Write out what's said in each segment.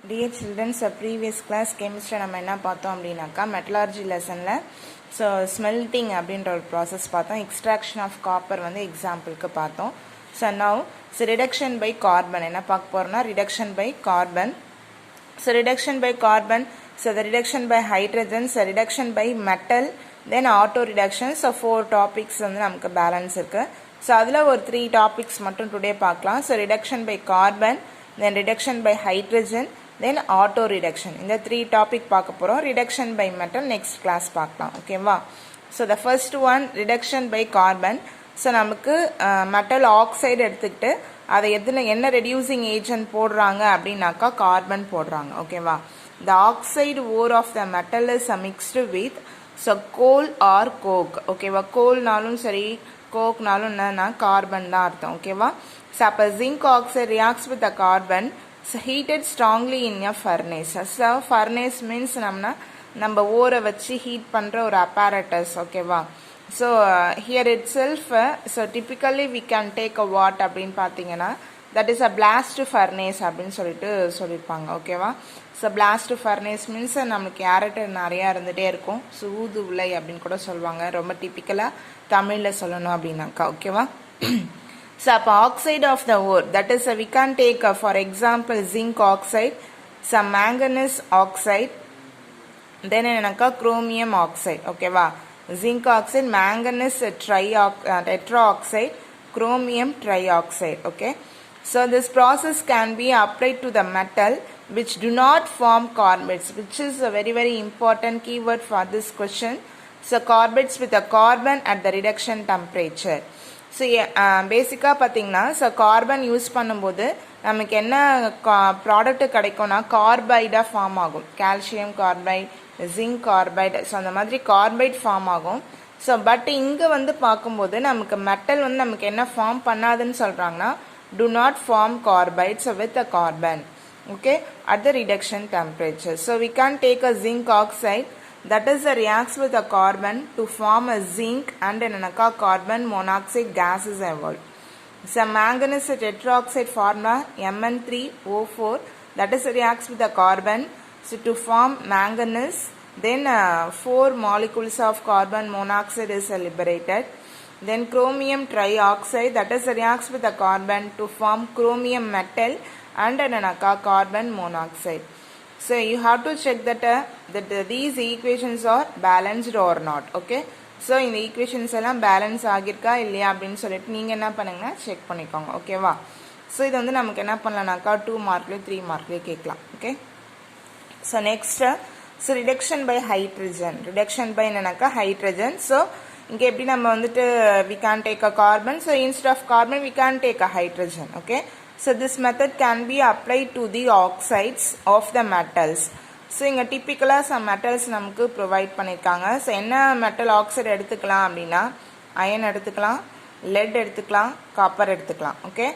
Dear children, previous class chemistry நம்ம என்ன பார்த்தோம் அப்படின்னாக்கா metallurgy lessonல smelting அப்படின்ற ஒரு process பார்த்தோம். extraction of copper வந்து எக்ஸாம்பிளுக்கு பார்த்தோம். now reduction by carbon என்ன பார்க்க போறோம்னா reduction by carbon. Reduction by carbon, the reduction by hydrogen, reduction by metal, then auto reduction. 4 topics வந்து நமக்கு balance இருக்கு. அதுல ஒரு 3 topics மட்டும் today பார்க்கலாம். reduction by carbon, then reduction by hydrogen, then auto reduction. இந்த 3 topic பார்க்க போறோம். reduction by metal next class பார்க்கலாம். ஓகேவா? the first one reduction by carbon. நமக்கு metal oxide எடுத்துக்கிட்டு அதை என்ன reducing agent போடுறாங்க அப்படின்னாக்கா கார்பன் போடுறாங்க. ஓகேவா? the oxide ore of the metal is mixed with coal or coke. ஓகேவா? கோல்னாலும் சரி கோக்னாலும் என்னன்னா கார்பன் தான் அர்த்தம். ஓகேவா? அப்போ zinc oxide reacts with the carbon heated strongly in a furnace. furnace means நம்ம ஓரை வச்சு ஹீட் பண்ற ஒரு apparatus. ஓகேவா? Here itself, typically we can take a what அப்படின்னு பார்த்தீங்கன்னா that is a blast furnace அப்படின்னு சொல்லியிருப்பாங்க. ஓகேவா? blast furnace means நமக்கு ஏரேட்டர் நிறையா இருந்துகிட்டே இருக்கும். ஊது உலை அப்படின்னு கூட சொல்லுவாங்க. ரொம்ப டிப்பிக்கலாக தமிழில் சொல்லணும் அப்படின்னாக்கா. ஓகேவா? அப்போ oxide of the ore, that is we can take for example zinc oxide, some manganese oxide, then என்னக்கா chromium oxide. ஓகேவா? zinc oxide, manganese tetraoxide, chromium trioxide. Okay, this process can be applied to the metal which do not form carbates, which is a very important keyword for this question. Carbates with a carbon at the reduction temperature. பேசிக்காக பார்த்தீங்கன்னா carbon use பண்ணும்போது நமக்கு என்ன product கிடைக்கும்னா கார்பைடாக form ஆகும். Calcium carbide, zinc carbide, அந்த மாதிரி carbide form ஆகும். பட் இங்கே வந்து பார்க்கும்போது நமக்கு மெட்டல் வந்து நமக்கு என்ன ஃபார்ம் பண்ணாதுன்னு சொல்கிறாங்கன்னா do not form carbides with a carbon, okay, at the reduction temperature. We can take a zinc oxide, that is reacts with a carbon to form a zinc and carbon monoxide gas is evolved. Manganese tetroxide formula Mn3O4, that is reacts with a carbon to form manganese, then 4 molecules of carbon monoxide is liberated. Then chromium trioxide, that is reacts with a carbon to form chromium metal and carbon monoxide. You have to check that these equations are balanced or not. Okay, இந்த equations எல்லாம் balance ஆகிருக்கா இல்லையா அப்படின்னு சொல்லிட்டு நீங்கள் என்ன பண்ணுங்கன்னா check பண்ணிக்கோங்க. ஓகேவா? இது வந்து நமக்கு என்ன பண்ணலாம்னாக்கா 2 மார்க்லேயே 3 மார்க்லேயே கேட்கலாம். Okay, next reduction by hydrogen. Reduction by என்னன்னாக்கா ஹைட்ரஜன். இங்கே எப்படி நம்ம வந்துட்டு we can take a carbon, instead of carbon we can take a hydrogen. Okay, this method can be applied to the oxides of the metals. இங்கே டிப்பிக்கலாக some metals நமக்கு provide பண்ணியிருக்காங்க. என்ன metal oxide எடுத்துக்கலாம் அப்படின்னா அயன் எடுத்துக்கலாம், let எடுத்துக்கலாம், copper எடுத்துக்கலாம். Okay,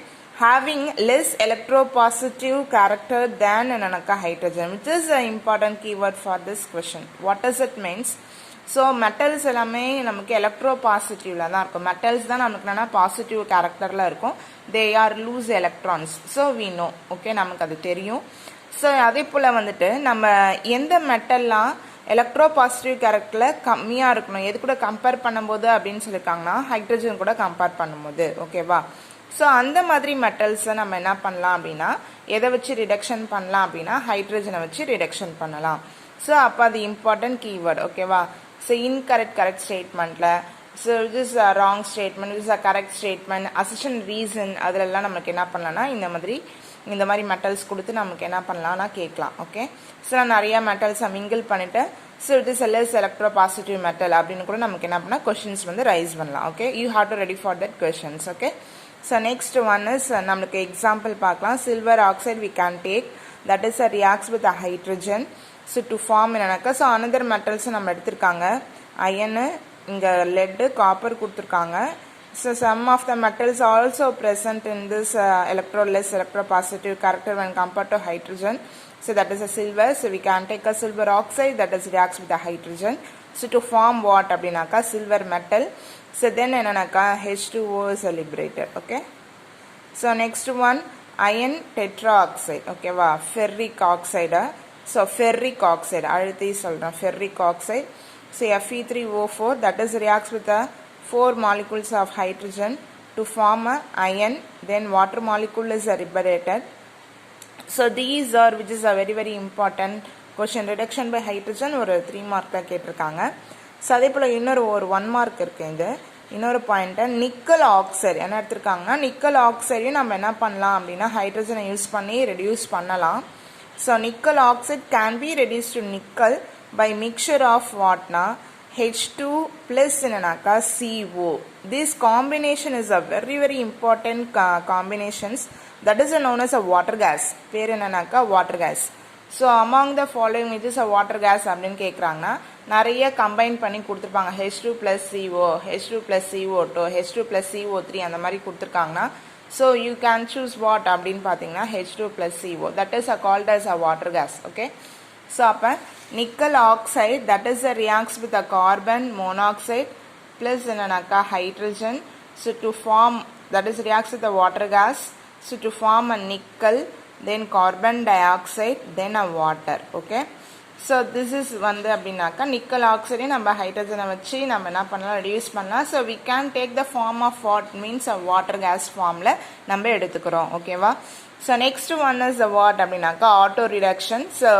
having less electropositive character than என்னன்னாக்கா hydrogen, which is an important keyword for this question. What does it means? Metals எல்லாமே நமக்கு எலக்ட்ரோ பாசிட்டிவ்ல தான் இருக்கும். மெட்டல்ஸ் தான் நமக்கு என்னன்னா பாசிட்டிவ் கேரக்டர்ல இருக்கும். They are lose electrons. We know. Okay, நமக்கு அது தெரியும். அதே போல வந்துட்டு நம்ம எந்த மெட்டல்லாம் எலக்ட்ரோ பாசிட்டிவ் கேரக்டர்ல கம்மியா இருக்கணும், எது கூட கம்பேர் பண்ணும்போது அப்படின்னு சொல்லியிருக்காங்கன்னா ஹைட்ரஜன் கூட கம்பேர் பண்ணும்போது. ஓகேவா? அந்த மாதிரி மெட்டல்ஸை நம்ம என்ன பண்ணலாம் அப்படின்னா எதை வச்சு ரிடக்ஷன் பண்ணலாம் அப்படின்னா ஹைட்ரஜனை வச்சு ரிடக்ஷன் பண்ணலாம். அப்போ அது இம்பார்ட்டன்ட் கீவேர்டு. ஓகேவா? incorrect correct statementல this is a wrong statement, this is a correct statement, assertion reason, அதெல்லாம் நமக்கு என்ன பண்ணலாம்னா இந்த மாதிரி மெட்டல்ஸ் கொடுத்து நமக்கு என்ன பண்ணலாம்னா கேட்கலாம். ஓகே, நான் நிறைய மெட்டல்ஸை மிங்கிள் பண்ணிட்டு it is a less electropositive metal அப்படின்னு கூட நமக்கு என்ன பண்ணால் கொஷின்ஸ் வந்து ரைஸ் பண்ணலாம். Okay, you have to ready for that questions. Okay, next one is நமக்கு எக்ஸாம்பிள் பார்க்கலாம். silver oxide we can take, that is reacts with a hydrogen to form என்னன்னாக்கா another metals நம்ம எடுத்திருக்காங்க. அயனு, இங்கே laddu, copper கொடுத்துருக்காங்க. some of the metals also present in this less electropositive character when compared to hydrogen. That is a silver. We can take a silver oxide, that is reacts with the hydrogen. To form what அப்படின்னாக்கா silver metal. then என்னன்னாக்கா H2O is liberated. Okay, next one iron tetraoxide ஓகேவா ferric ஆக்சைடை so ferric oxide அழுத்தி சொல்கிறேன் ferric oxide so Fe3O4 that is reacts with the 4 molecules of hydrogen to form a ion, then water molecule is liberated. So these are which is a very important question. Reduction by hydrogen ஒரு 3 mark கேட்டிருக்காங்க. So அதே போல் இன்னொரு 1 mark இருக்கு இது இன்னொரு பாயிண்ட்டை nickel oxide என்ன எடுத்திருக்காங்கன்னா nickel ஆக்சைடையும் நம்ம என்ன பண்ணலாம் அப்படின்னா ஹைட்ரஜனை யூஸ் பண்ணி ரெடியூஸ் பண்ணலாம். So nickel oxide can be reduce to nickel by mixture of what na H2 plus என்னனாக்கா CO. This combination is a very important combinations that is known as a water gas. பேர் என்னனாக்கா water gas. So among the following which is a water gas அப்படின்னு கேட்குறாங்கன்னா நிறைய combine பண்ணி கொடுத்துருப்பாங்க H2 plus CO, H2 plus CO2, H2 plus CO3 அந்த மாதிரி கொடுத்துருக்காங்கன்னா so you can choose what அப்படின்னு பார்த்தீங்கன்னா H2 plus CO that is called as a water gas. Okay. So அப்போ nickel oxide that is reacts with a carbon monoxide plus என்னனாக்கா hydrogen so to form that is reacts with the water gas so to form a nickel then carbon dioxide then a water. Okay. So this is வந்து அப்படின்னாக்கா nickel oxide நம்ம ஹைட்ரஜனை வச்சு நம்ம என்ன பண்ணலாம் reduce பண்ணலாம். So we can take the form of what means a water gas formல நம்ம எடுத்துக்கிறோம். ஓகேவா. So next one is the what அப்படின்னாக்கா auto reduction. So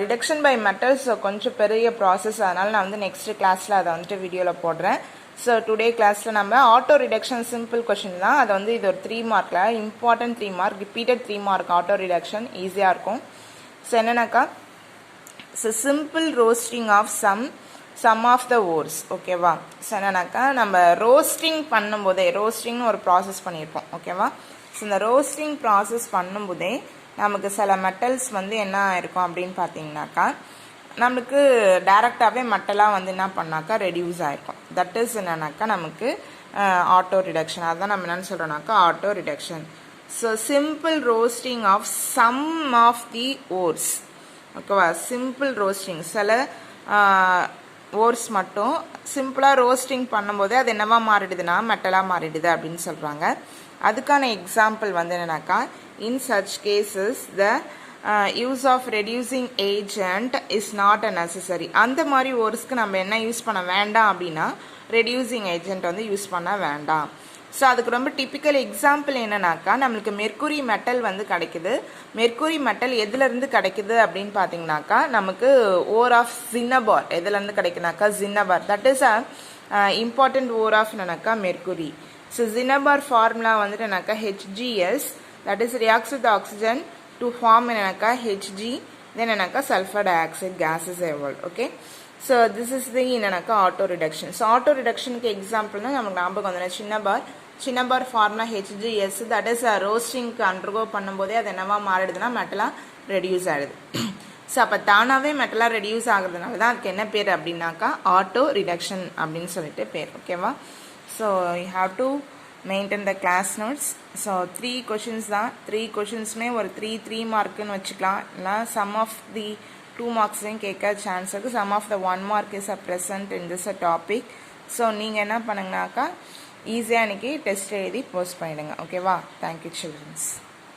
reduction by metals கொஞ்சம் பெரிய ப்ராசஸ் அதனால் நான் வந்து நெக்ஸ்ட் கிளாஸில் அதை வந்துட்டு வீடியோவில் போடுறேன். ஸோ டுடே கிளாஸில் நம்ம ஆட்டோ ரிடக்ஷன் சிம்பிள் கொஷின் தான் அது வந்து இது ஒரு 3 மார்க்கில் important 3 mark repeated 3 mark auto reduction ஈஸியாக இருக்கும். ஸோ என்னன்னாக்கா so simple roasting of some of the ores ஓகேவா. ஸோ என்னன்னாக்கா நம்ம ரோஸ்டிங் பண்ணும்போதே ரோஸ்டிங்னு ஒரு ப்ராசஸ் பண்ணியிருப்போம் ஓகேவா. ஸோ இந்த ரோஸ்டிங் ப்ராசஸ் பண்ணும்போதே நமக்கு சில மெட்டல்ஸ் வந்து என்ன ஆயிருக்கும் அப்படின்னு பார்த்தீங்கன்னாக்கா நமக்கு டைரெக்டாகவே மெட்டலாக வந்து என்ன பண்ணாக்கா ரெடியூஸ் ஆகிருக்கும். தட் இஸ் என்னன்னாக்கா நமக்கு ஆட்டோ ரிடக்ஷன். அதுதான் நம்ம என்னென்னு சொல்கிறோம்னாக்கா auto reduction. So simple roasting of some of the ores ஓகேவா. சிம்பிள் ரோஸ்டிங் சில ஓர்ஸ் மட்டும் சிம்பிளாக ரோஸ்டிங் பண்ணும்போதே அது என்னவா மாறிடுதுன்னா மெட்டலாக மாறிடுது அப்படின்னு சொல்கிறாங்க. அதுக்கான எக்ஸாம்பிள் வந்து என்னன்னாக்கா in such cases the use of reducing agent is not necessary. அந்த மாதிரி ஓர்ஸ்க்கு நம்ம என்ன யூஸ் பண்ண வேண்டாம் அப்படின்னா ரெடியூசிங் ஏஜென்ட் வந்து யூஸ் பண்ண வேண்டாம். ஸோ அதுக்கு ரொம்ப டிப்பிக்கல் எக்ஸாம்பிள் என்னன்னாக்கா நம்மளுக்கு மெர்க்குரி மெட்டல் வந்து கிடைக்குது. மெர்க்குரி மெட்டல் எதுலேருந்து கிடைக்குது அப்படின்னு பார்த்தீங்கன்னாக்கா நமக்கு ஓர் ஆஃப் ஜின்னபார் எதுலேருந்து கிடைக்குனாக்கா cinnabar that is a important ore of என்னன்னாக்கா மெர்க்குரி. ஸோ ஜின்னபார் ஃபார்முலா வந்துட்டு என்னக்கா HGS that is reacts with the oxygen to form என்னக்கா Hg then என்னக்கா sulfur dioxide gas is evolved. Okay. So this is the என்னக்கா auto reduction. So auto reduction க்கு எக்ஸாம்பிள்னா நமக்கு ஞாபகம் வந்துடும் சின்ன பார் formula HGS that is roasting undergo பண்ணும்போதே அது என்னவா மாறிடுதுன்னா மெட்டலாக ரெடியூஸ் ஆகிடுது. ஸோ அப்போ தானாகவே மெட்டலாக ரெடியூஸ் ஆகுறதுனால தான் அதுக்கு என்ன பேர் அப்படின்னாக்கா ஆட்டோ ரிடக்ஷன் அப்படின்னு சொல்லிட்டு பேர். ஓகேவா. So you have to maintain the class notes. So 3 questions தான் 3 கொஷின்ஸுமே ஒரு 3 மார்க்குன்னு வச்சுக்கலாம். இல்லை சம் ஆஃப் தி 2 மார்க்ஸ்லையும் கேட்க சான்ஸ் இருக்குது. Some of the 1 mark is a present in this a topic. So நீங்கள் என்ன பண்ணுங்கனாக்கா ஈஸியாக இன்றைக்கி டெஸ்ட் எழுதி போஸ்ட் பண்ணிவிடுங்க. ஓகேவா. Thank you children's.